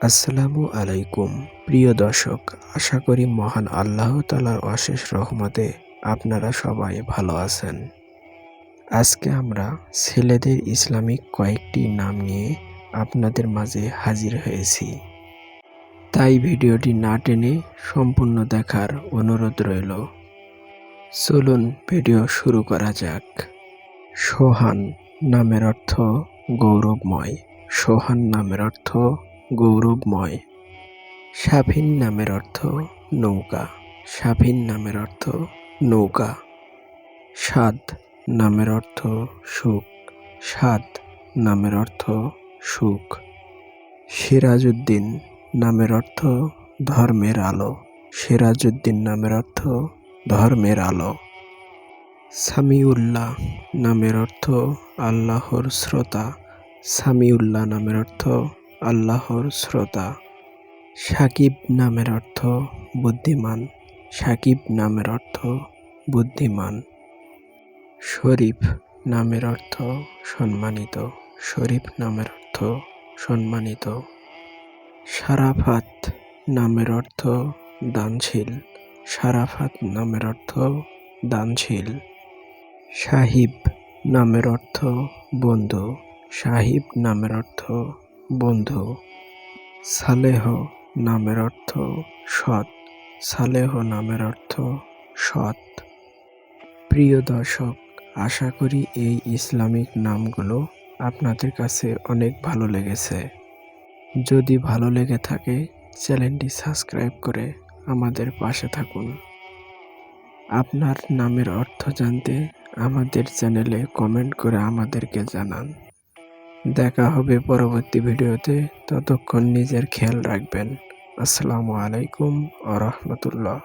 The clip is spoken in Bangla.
আসসালামু আলাইকুম প্রিয় দর্শক, আশা করি মহান আল্লাহ তাআলার অশেষ রহমতে আপনারা সবাই ভালো আছেন। আজকে আমরা ছেলেদের ইসলামিক কয়েকটি নাম নিয়ে আপনাদের মাঝে হাজির হয়েছি। তাই ভিডিওটি না টেনে সম্পূর্ণ দেখার অনুরোধ রইল। চলুন ভিডিও শুরু করা যাক। সোহান নামের অর্থ গৌরবময়। সোহান নামের অর্থ গৌরবময়। শাফিন নামের অর্থ নৌকা। শাফিন নামের অর্থ নৌকা। সাদ নামের অর্থ সুখ। সাদ নামের অর্থ সুখ। সিরাজউদ্দিন নামের অর্থ ধর্মের আলো। সিরাজউদ্দিন নামের অর্থ ধর্মের আলো। সামিউল্লাহ নামের অর্থ আল্লাহর শ্রোতা। সামিউল্লাহ নামের অর্থ আল্লাহর শ্রোতা। সাকিব নামের অর্থ বুদ্ধিমান। সাকিব নামের অর্থ বুদ্ধিমান। শরীফ নামের অর্থ সম্মানিত। শরীফ নামের অর্থ সম্মানিত। সারাফাত নামের অর্থ দানশীল। সারাফাত নামের অর্থ দানশীল। সাহিব নামের অর্থ বন্ধু। সাহিব নামের অর্থ বন্ধু। সালেহ নামের অর্থ সৎ। সালেহ নামের অর্থ সৎ। প্রিয় দর্শক, আশা করি এই ইসলামিক নামগুলো আপনাদের কাছে অনেক ভালো লেগেছে। যদি ভালো লেগে থাকে চ্যানেলটি সাবস্ক্রাইব করে আমাদের পাশে থাকুন। আপনার নামের অর্থ জানতে আমাদের চ্যানেলে কমেন্ট করে আমাদেরকে জানান। দেখা হবে পরবর্তী ভিডিওতে। ততক্ষণ নিজের খেয়াল রাখবেন। আসসালামু আলাইকুম ওয়া রাহমাতুল্লাহ।